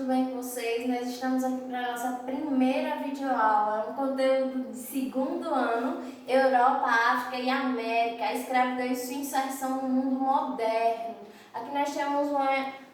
tudo bem com vocês? Nós estamos aqui para a nossa primeira videoaula, um conteúdo de segundo ano, Europa, África e América, a escravidão e sua inserção no mundo moderno. Aqui nós temos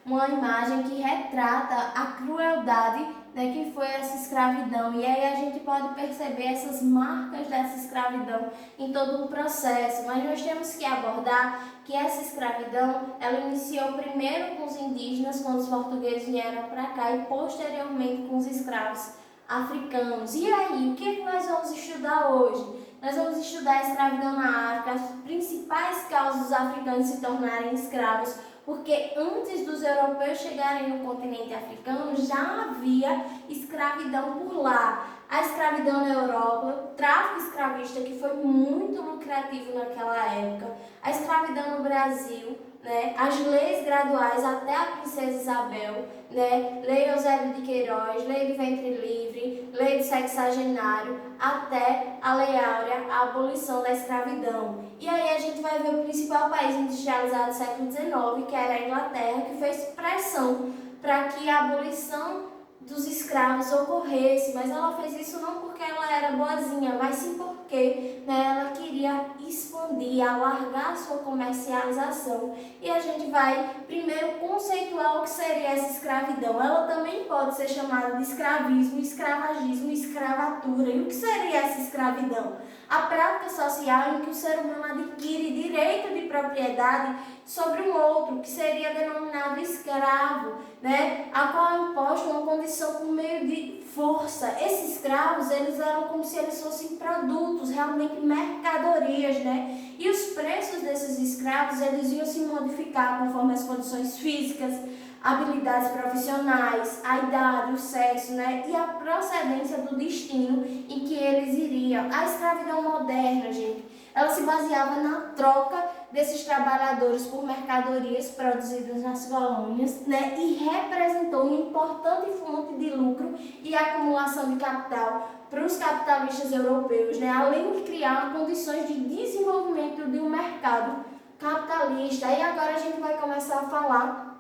uma imagem que retrata a crueldade, né, que foi essa escravidão, e aí a gente pode perceber essas marcas dessa escravidão em todo o processo, mas nós temos que abordar que essa escravidão, ela iniciou primeiro com os indígenas, quando os portugueses vieram para cá, e posteriormente com os escravos africanos. E aí, o que nós vamos estudar hoje? Nós vamos estudar a escravidão na África, as principais causas dos africanos se tornarem escravos, porque antes dos europeus chegarem no continente africano, já havia escravidão por lá. A escravidão na Europa, o tráfico escravista, que foi muito lucrativo naquela época, a escravidão no Brasil, né, as leis graduais até a Princesa Isabel, né, Lei Eusébio de Queiroz, Lei do Ventre Livre, Lei do Sexagenário, até a Lei Áurea, a abolição da escravidão. E aí a gente vai ver o principal país industrializado do século XIX, que era a Inglaterra, que fez pressão para que a abolição dos escravos ocorresse, mas ela fez isso não porque ela era boazinha, mas sim porque, né, ela queria expandir, alargar a sua comercialização. E a gente vai primeiro conceituar o que seria essa escravidão. Ela também pode ser chamada de escravismo, escravagismo, escravatura. E o que seria essa escravidão? A prática social em que o ser humano adquire direito de propriedade sobre um outro, que seria denominado escravo, né, a qual é imposta uma condição por meio de força. Esses escravos, eles eram como se eles fossem produtos, realmente mercadorias, né? E os preços desses escravos, eles iam se modificar conforme as condições físicas, habilidades profissionais, a idade, o sexo, né? E a procedência do destino em que eles iriam. A escravidão moderna, gente, ela se baseava na troca desses trabalhadores por mercadorias produzidas nas colônias, né? E representou uma importante fonte de lucro e acumulação de capital para os capitalistas europeus, né? Além de criar condições de desenvolvimento de um mercado capitalista. E agora a gente vai começar a falar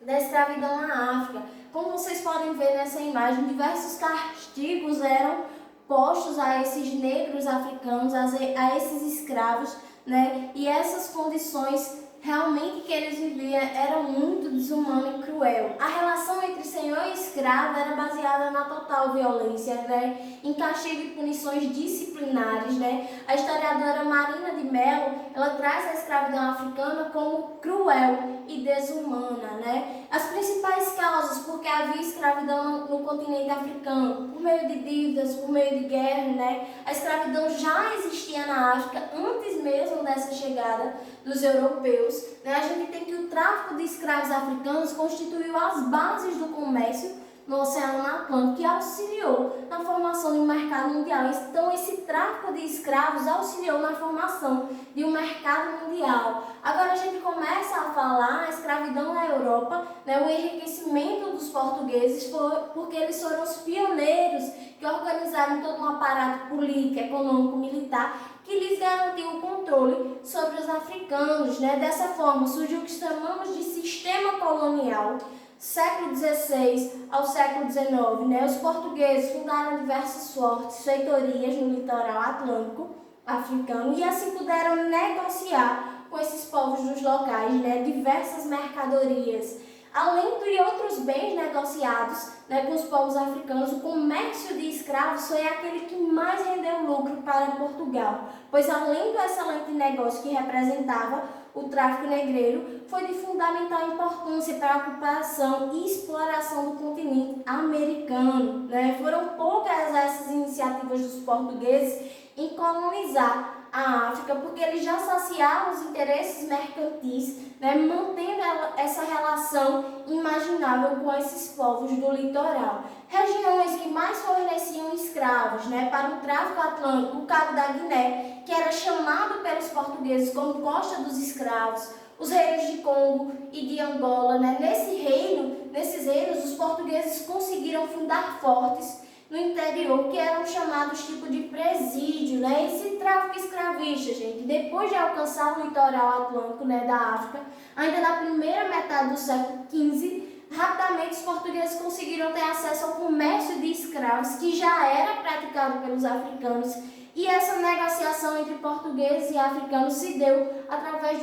da escravidão na África. Como vocês podem ver nessa imagem, diversos castigos eram postos a esses negros africanos, a esses escravos, né? E essas condições realmente que eles viviam eram muito desumana e cruel. A relação entre senhor e escravo era baseada na total violência, né? Em castigo e punições disciplinares, né? A historiadora Marina de Mello, ela traz a escravidão africana como cruel e desumana, né? As principais causas porque havia escravidão no continente africano, por meio de dívidas, por meio de guerra, né? A escravidão já existia na África antes mesmo dessa chegada dos europeus, né? A gente tem que o tráfico de escravos africanos constituiu as bases do comércio no Oceano Atlântico, que auxiliou na formação de um mercado mundial. Então, esse tráfico de escravos auxiliou na formação de um mercado mundial. Agora a gente começa a falar a escravidão na Europa, né, o enriquecimento dos portugueses foi porque eles foram os pioneiros que organizaram todo um aparato político, econômico, militar, que lhes garantiu o controle sobre os africanos, né? Dessa forma surgiu o que chamamos de sistema colonial. Século XVI ao século XIX, né? Os portugueses fundaram diversos fortes, feitorias no litoral atlântico africano e assim puderam negociar com esses povos dos locais, né? Diversas mercadorias. Além de outros bens negociados, né, com os povos africanos, o comércio de escravos foi aquele que mais rendeu lucro para Portugal, pois além do excelente negócio que representava o tráfico negreiro, foi de fundamental importância para a ocupação e exploração do continente americano, né? Foram poucas essas iniciativas dos portugueses em colonizar a África, porque eles já saciavam os interesses mercantis, né, mantendo essa relação imaginável com esses povos do litoral. Regiões que mais forneciam escravos, né, para o tráfico atlântico, o Cabo da Guiné, que era chamado pelos portugueses como Costa dos Escravos, os reinos de Congo e de Angola, né? Nesses reinos, os portugueses conseguiram fundar fortes no interior, que eram chamados tipo de presídio, né? Esse tráfico escravista, gente, depois de alcançar o litoral atlântico, né, da África, ainda na primeira metade do século XV, rapidamente os portugueses conseguiram conseguiram ter acesso ao comércio de escravos que já era praticado pelos africanos, e essa negociação entre portugueses e africanos se deu através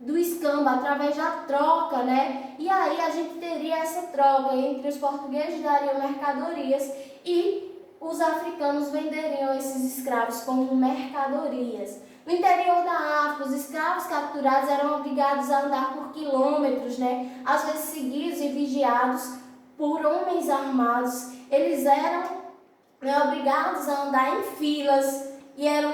do escambo, através da troca, né? E aí a gente teria essa troca entre os portugueses dariam mercadorias e os africanos venderiam esses escravos como mercadorias. No interior da África, os escravos capturados eram obrigados a andar por quilômetros, né? Às vezes seguidos e vigiados por homens armados. Eles eram, né, obrigados a andar em filas e eram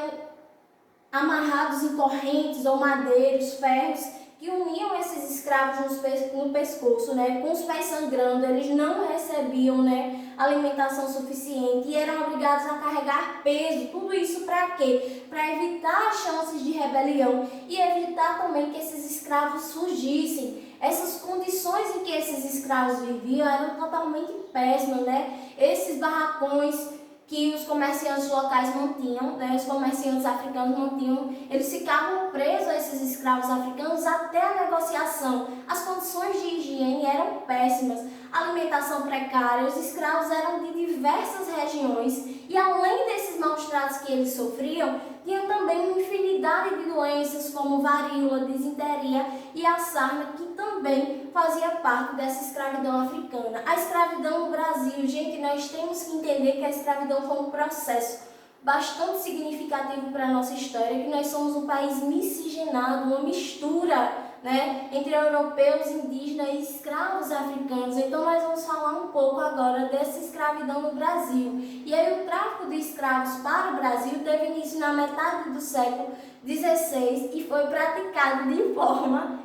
amarrados em correntes ou madeiros, ferros, que uniam esses escravos no pescoço, né? Com os pés sangrando, eles não recebiam, né, alimentação suficiente e eram obrigados a carregar peso. Tudo isso para quê? Para evitar as chances de rebelião e evitar também que esses escravos fugissem. Essas condições em que esses escravos viviam eram totalmente péssimas, né? Esses barracões que os comerciantes locais mantinham, né, os comerciantes africanos mantinham, eles ficavam presos a esses escravos africanos até a negociação. As condições de higiene eram péssimas, a alimentação precária, os escravos eram de diversas regiões e além desses maus tratos que eles sofriam, tinham também uma infinidade de doenças como varíola, disenteria e a sarna, que também fazia parte dessa escravidão africana. A escravidão no Brasil, gente, nós temos que entender que a escravidão foi um processo bastante significativo para a nossa história, que nós somos um país miscigenado, uma mistura, né, entre europeus, indígenas e escravos africanos. Então nós vamos falar um pouco agora dessa escravidão no Brasil. E aí o tráfico de escravos para o Brasil teve início na metade do século XVI e foi praticado de forma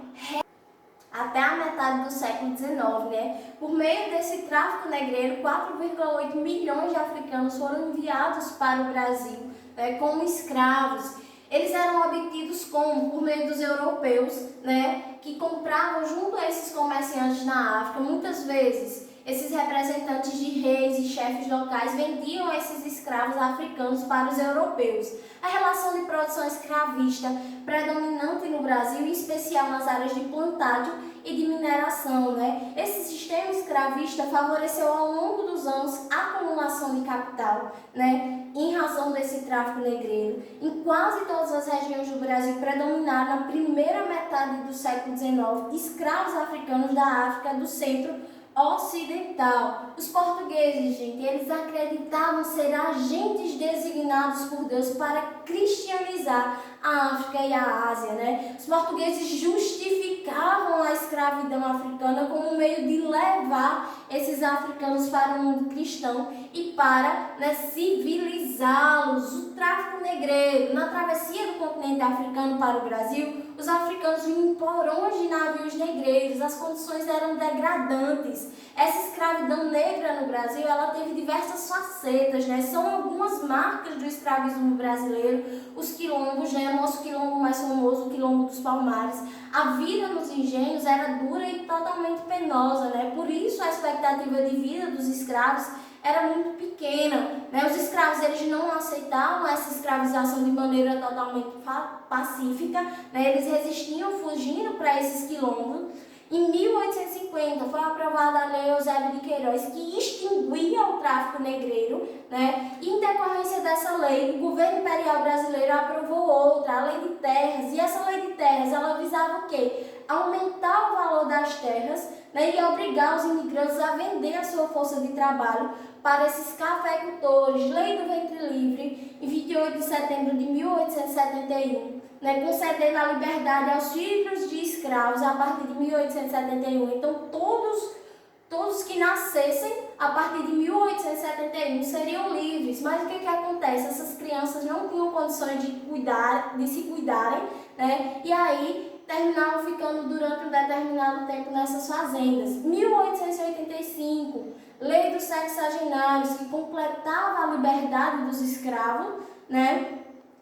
até a metade do século XIX, né? Por meio desse tráfico negreiro, 4,8 milhões de africanos foram enviados para o Brasil, né, como escravos. Eles eram obtidos como? Por meio dos europeus, né, que compravam junto a esses comerciantes na África. Muitas vezes, esses representantes de reis e chefes locais vendiam esses escravos africanos para os europeus. A relação de produção escravista predominante no Brasil, em especial nas áreas de plantágio e de mineração, né? Esse sistema escravista favoreceu ao longo dos anos a acumulação de capital, né? Em razão desse tráfico negreiro. Em quase todas as regiões do Brasil predominaram na primeira metade do século XIX escravos africanos da África do Centro Ocidental. Os portugueses, gente, eles acreditavam ser agentes designados por Deus para cristianizar a África e a Ásia, né? Os portugueses justificavam a escravidão africana como um meio de levar esses africanos para o mundo cristão e para, né, civilizá-los. O tráfico negreiro, na travessia do continente africano para o Brasil, os africanos vinham em porões de navios negreiros, as condições eram degradantes. Essa escravidão negra no Brasil, ela teve diversas facetas, né? São algumas marcas do escravismo brasileiro, os quilombos, né? O nosso quilombo mais famoso, o quilombo dos Palmares. A vida nos engenhos era dura e totalmente penosa, né? Por isso a expectativa de vida dos escravos era muito pequena, né? Os escravos, eles não aceitavam essa escravização de maneira totalmente pacífica, né? Eles resistiam fugindo para esses quilombos. Em 1850 foi aprovada a Lei Eusébio de Queiroz, que extinguia o tráfico negreiro, né? E em decorrência dessa lei, o governo imperial brasileiro aprovou outra, a Lei de Terras. E essa Lei de Terras, ela visava o quê? Aumentar o valor das terras, né? E obrigar os imigrantes a vender a sua força de trabalho para esses cafeicultores. Lei do Ventre Livre, em 28 de setembro de 1871. Né, concedendo a liberdade aos filhos de escravos a partir de 1871. Então, todos que nascessem a partir de 1871 seriam livres. Mas o que acontece? Essas crianças não tinham condições de se cuidarem, né? E aí terminavam ficando durante um determinado tempo nessas fazendas. 1885, Lei dos Sexagenários, que completava a liberdade dos escravos, né?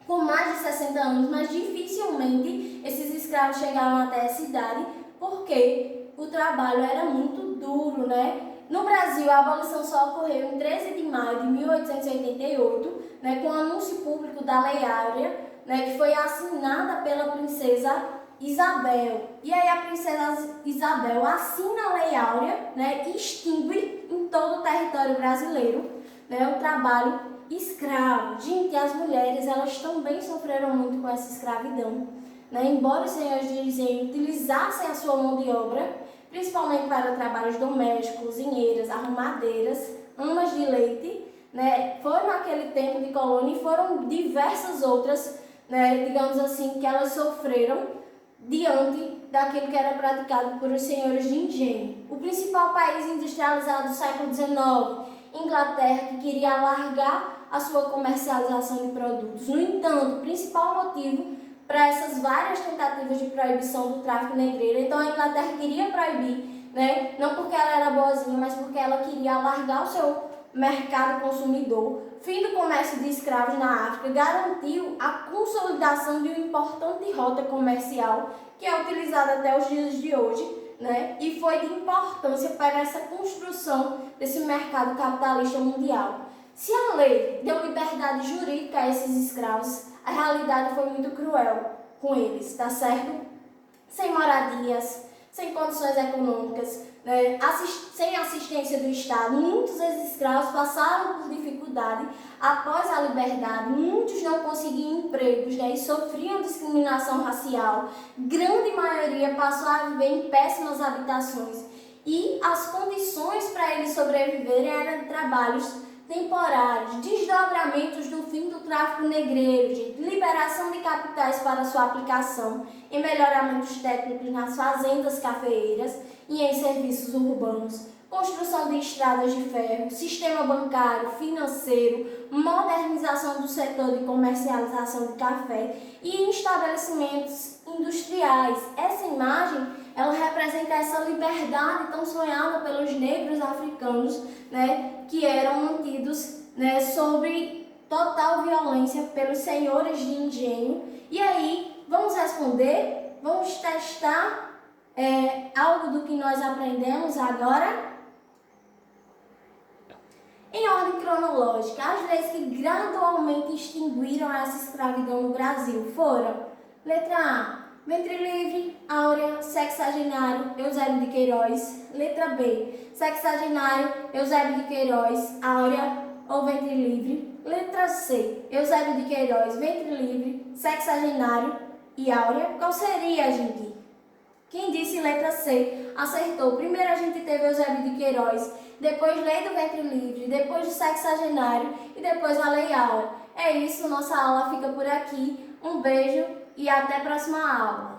Com mais de 60 anos, mas dificilmente esses escravos chegavam até essa idade, porque o trabalho era muito duro, né? No Brasil, a abolição só ocorreu em 13 de maio de 1888, né, com o anúncio público da Lei Áurea, né, que foi assinada pela princesa Isabel. E aí a princesa Isabel assina a Lei Áurea, né, e extingue em todo o território brasileiro, né, o trabalho escravo. Gente, as mulheres, elas também sofreram muito com essa escravidão, né? Embora os senhores de engenho utilizassem a sua mão de obra, principalmente para trabalhos domésticos, cozinheiras, arrumadeiras, amas de leite, né? Foi naquele tempo de colônia e foram diversas outras, né, digamos assim, que elas sofreram diante daquilo que era praticado por os senhores de engenho. O principal país industrializado do século XIX, Inglaterra, que queria alargar a sua comercialização de produtos. No entanto, o principal motivo para essas várias tentativas de proibição do tráfico negreiro, então a Inglaterra queria proibir, né? Não porque ela era boazinha, mas porque ela queria alargar o seu mercado consumidor. Fim do comércio de escravos na África garantiu a consolidação de uma importante rota comercial que é utilizada até os dias de hoje, né? E foi de importância para essa construção desse mercado capitalista mundial. Se a lei deu liberdade jurídica a esses escravos, a realidade foi muito cruel com eles, tá certo? Sem moradias, sem condições econômicas, né? Sem assistência do Estado. Muitos desses escravos passaram por dificuldade após a liberdade. Muitos não conseguiam empregos, né? E sofriam discriminação racial. Grande maioria passou a viver em péssimas habitações. E as condições para eles sobreviverem eram trabalhos temporários, desdobramentos do fim do tráfico negreiro, de liberação de capitais para sua aplicação em melhoramentos técnicos nas fazendas cafeeiras e em serviços urbanos, construção de estradas de ferro, sistema bancário, financeiro, modernização do setor de comercialização de café e em estabelecimentos industriais. Essa imagem, ela representa essa liberdade tão sonhada pelos negros africanos, né, que eram mantidos, né, sob total violência pelos senhores de engenho. E aí, vamos responder? Vamos testar algo do que nós aprendemos agora? Em ordem cronológica, as leis que gradualmente extinguiram essa escravidão no Brasil foram: letra A, ventre livre, áurea, sexagenário, Eusébio de Queiroz. Letra B, sexagenário, Eusébio de Queiroz, áurea ou ventre livre. Letra C, Eusébio de Queiroz, ventre livre, sexagenário e áurea. Qual seria, gente? Quem disse letra C acertou. Primeiro a gente teve Eusébio de Queiroz, depois lei do ventre livre, depois do sexagenário e depois a lei áurea. É isso, nossa aula fica por aqui. Um beijo e até a próxima aula.